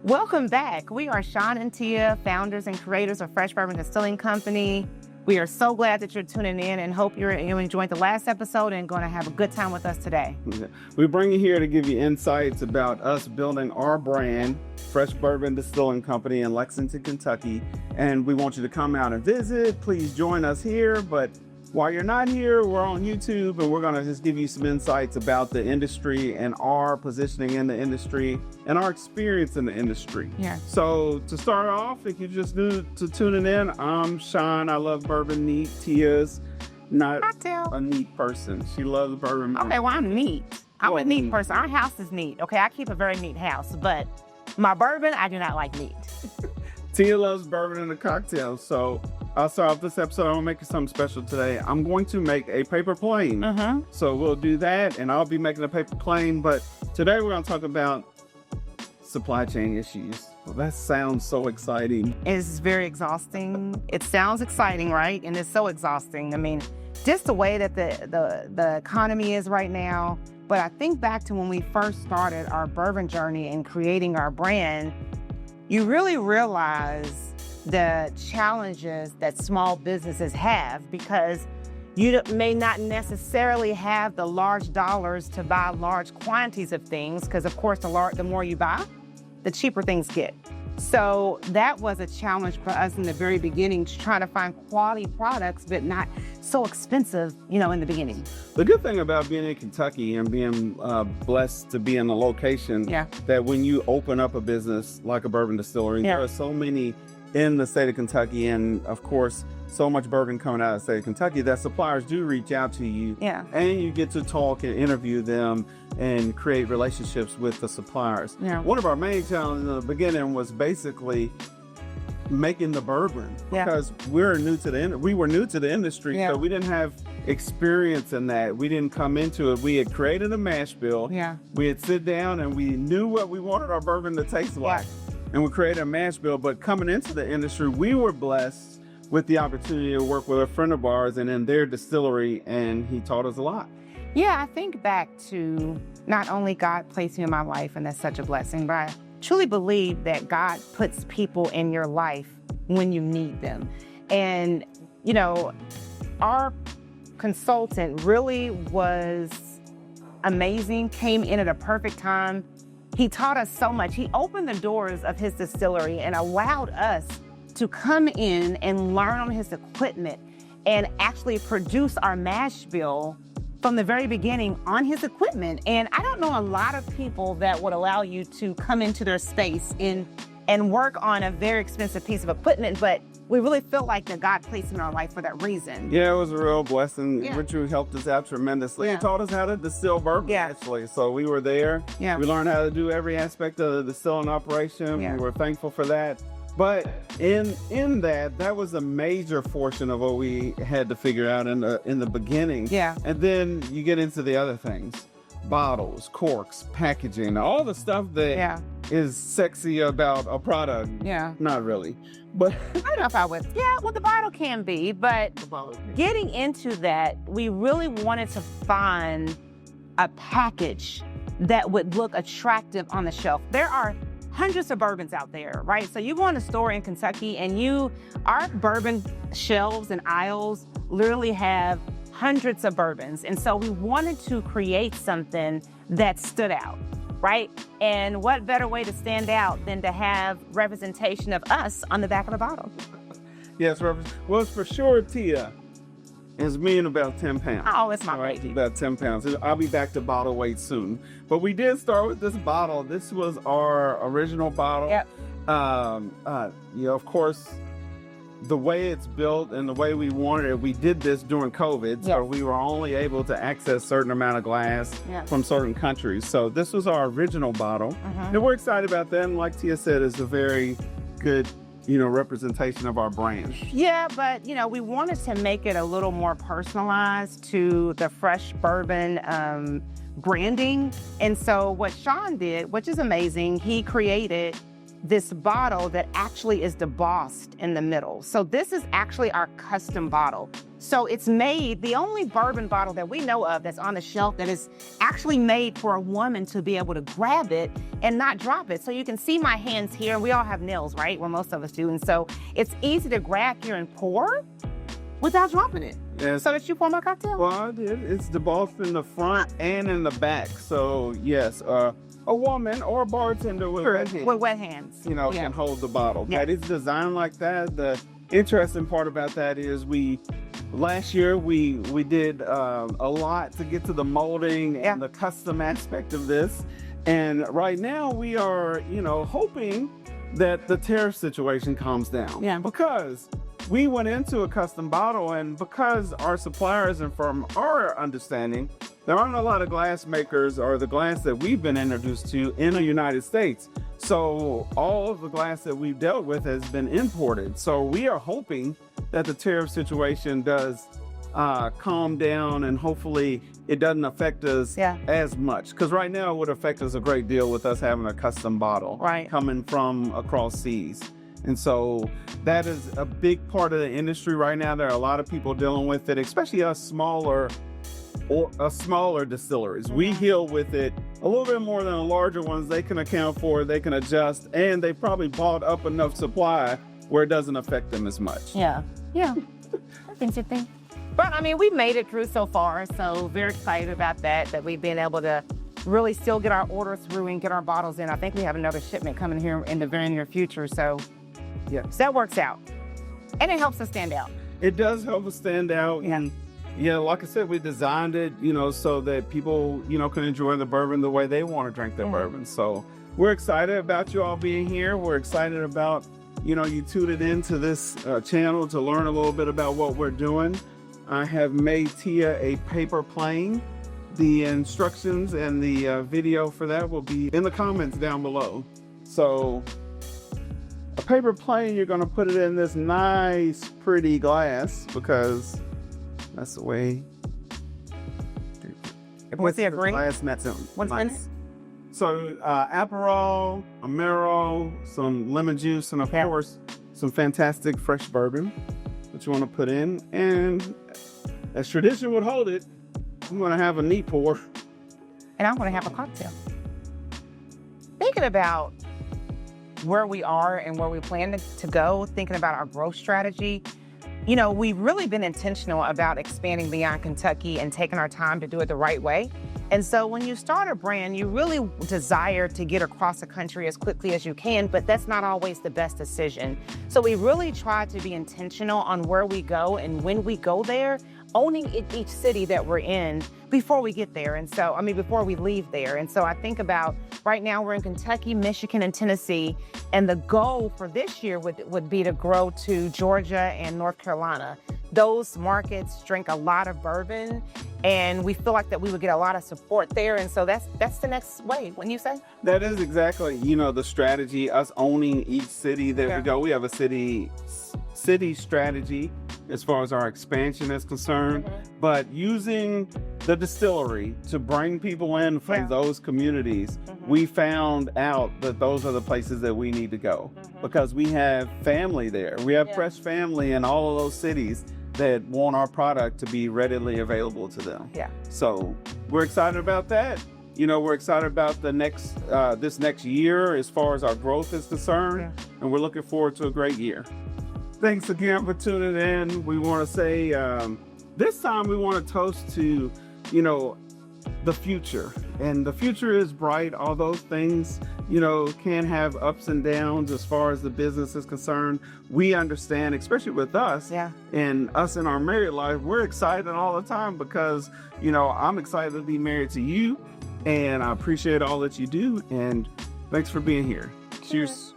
Welcome back. We are Sean and Tia, founders and creators of Fresh Bourbon Distilling Company. We are so glad that you're tuning in and hope you enjoyed the last episode and going to have a good time with us today. We bring you here to give you insights about us building our brand, Fresh Bourbon Distilling Company in Lexington, Kentucky. And we want you to come out and visit. Please join us here. But while you're not here, we're on YouTube and we're going to just give you some insights about the industry and our positioning in the industry and our experience in the industry. Yeah. So to start off, if you're just new to tuning in, I'm Sean. I love bourbon neat. Tia's not a neat person. She loves bourbon. Okay, well, I'm neat. I'm a neat person. Our house is neat. Okay, I keep a very neat house, but my bourbon, I do not like neat. Tia loves bourbon and a cocktail. So I'll start off this episode. I'm gonna make something special today. I'm going to make a paper plane. So we'll do that, and I'll be making a paper plane. But today we're gonna talk about supply chain issues. Well, that sounds so exciting. It's very exhausting. It sounds exciting, right? And it's so exhausting. I mean, just the way that the economy is right now. But I think back to when we first started our bourbon journey and creating our brand, you really realize the challenges that small businesses have because you may not necessarily have the large dollars to buy large quantities of things because, of course, the more you buy, the cheaper things get. So that was a challenge for us in the very beginning to try to find quality products, but not so expensive, in the beginning. The good thing about being in Kentucky and being blessed to be in a location that when you open up a business like a bourbon distillery, there are so many in the state of Kentucky, and of course, so much bourbon coming out of the state of Kentucky that suppliers do reach out to you, and you get to talk and interview them and create relationships with the suppliers. One of our main challenges in the beginning was basically making the bourbon because we were new to the industry, so we didn't have experience in that. We didn't come into it. We had created a mash bill. We had sit down and we knew what we wanted our bourbon to taste like. And we created a mash bill, but coming into the industry, we were blessed with the opportunity to work with a friend of ours and in their distillery, and he taught us a lot. Yeah, I think back to not only God placing in my life, and that's such a blessing, but I truly believe that God puts people in your life when you need them. And, our consultant really was amazing, came in at a perfect time. He taught us so much. He opened the doors of his distillery and allowed us to come in and learn on his equipment and actually produce our mash bill from the very beginning on his equipment. And I don't know a lot of people that would allow you to come into their space and work on a very expensive piece of equipment, but we really feel like that God placed in our life for that reason. Yeah, it was a real blessing. Richard helped us out tremendously. He taught us how to distill bourbon, actually. So we were there. We learned how to do every aspect of the distilling operation. We were thankful for that. But in that was a major portion of what we had to figure out in the beginning. And then you get into the other things. Bottles, corks, packaging, all the stuff that is sexy about a product. Not really. But I don't know if I would. Well, the bottle can be, but getting into that, we really wanted to find a package that would look attractive on the shelf. There are hundreds of bourbons out there, right? So you go in a store in Kentucky and our bourbon shelves and aisles literally have hundreds of bourbons. And so we wanted to create something that stood out, right? And what better way to stand out than to have representation of us on the back of the bottle? Yes, well, for sure, Tia is me in about 10 pounds. Oh, it's my baby. About 10 pounds. I'll be back to bottle weight soon. But we did start with this bottle. This was our original bottle. Of course, the way it's built and the way we wanted it, we did this during COVID, so we were only able to access certain amount of glass from certain countries. So this was our original bottle. And we're excited about that. And like Tia said, it's a very good, representation of our brand. But, we wanted to make it a little more personalized to the Fresh Bourbon branding. And so what Sean did, which is amazing, he created this bottle that actually is debossed in the middle. So this is actually our custom bottle. So it's made, the only bourbon bottle that we know of that's on the shelf that is actually made for a woman to be able to grab it and not drop it. So you can see my hands here, and we all have nails, right? Well, most of us do. And so it's easy to grab here and pour without dropping it. Yes. So did you pour my cocktail? Well, I did. It's debossed in the front and in the back. So yes, a woman or a bartender with wet hands, can hold the bottle. Yeah. But it's designed like that. The interesting part about that is last year we did a lot to get to the molding and the custom aspect of this. And right now we are, hoping that the tariff situation calms down. Yeah. Because we went into a custom bottle, and because our suppliers and from our understanding, there aren't a lot of glass makers or the glass that we've been introduced to in the United States. So all of the glass that we've dealt with has been imported. So we are hoping that the tariff situation does calm down, and hopefully it doesn't affect us as much. Because right now it would affect us a great deal with us having a custom bottle coming from across seas. And so that is a big part of the industry right now. There are a lot of people dealing with it, especially us smaller distilleries. We deal with it a little bit more than the larger ones. They can account for it, they can adjust, and they probably bought up enough supply where it doesn't affect them as much. Yeah. That's interesting. But I mean, we've made it through so far, so very excited about that we've been able to really still get our orders through and get our bottles in. I think we have another shipment coming here in the very near future, so that works out. And it helps us stand out. It does help us stand out. And like I said, we designed it, so that people, can enjoy the bourbon the way they want to drink their bourbon. So we're excited about you all being here. We're excited about, you tuned into this channel to learn a little bit about what we're doing. I have made Tia a paper plane. The instructions and the video for that will be in the comments down below. So a paper plane, you're going to put it in this nice, pretty glass because that's the way. What's the drink? Glass that's What's nice. So Aperol, Amaro, some lemon juice, and of course, some fantastic fresh bourbon that you want to put in. And as tradition would hold it, I'm going to have a neat pour. And I'm going to have a cocktail. Thinking about where we are and where we plan to go, thinking about our growth strategy, we've really been intentional about expanding beyond Kentucky and taking our time to do it the right way. And so when you start a brand, you really desire to get across the country as quickly as you can, but that's not always the best decision. So we really try to be intentional on where we go and when we go there, owning each city that we're in before we get there. And so, before we leave there. And so I think about right now we're in Kentucky, Michigan, and Tennessee. And the goal for this year would be to grow to Georgia and North Carolina. Those markets drink a lot of bourbon, and we feel like that we would get a lot of support there. And so that's the next way, wouldn't you say? That is exactly, the strategy, us owning each city that we go. We have a city strategy as far as our expansion is concerned, but using the distillery to bring people in from those communities, we found out that those are the places that we need to go because we have family there. We have fresh family in all of those cities that want our product to be readily available to them. So we're excited about that. We're excited about the this next year as far as our growth is concerned, and we're looking forward to a great year. Thanks again for tuning in. We want to say this time we want to toast to, the future. And the future is bright, although things, can have ups and downs as far as the business is concerned. We understand, especially with us and us in our married life, we're excited all the time because, I'm excited to be married to you and I appreciate all that you do. And thanks for being here. Cheers.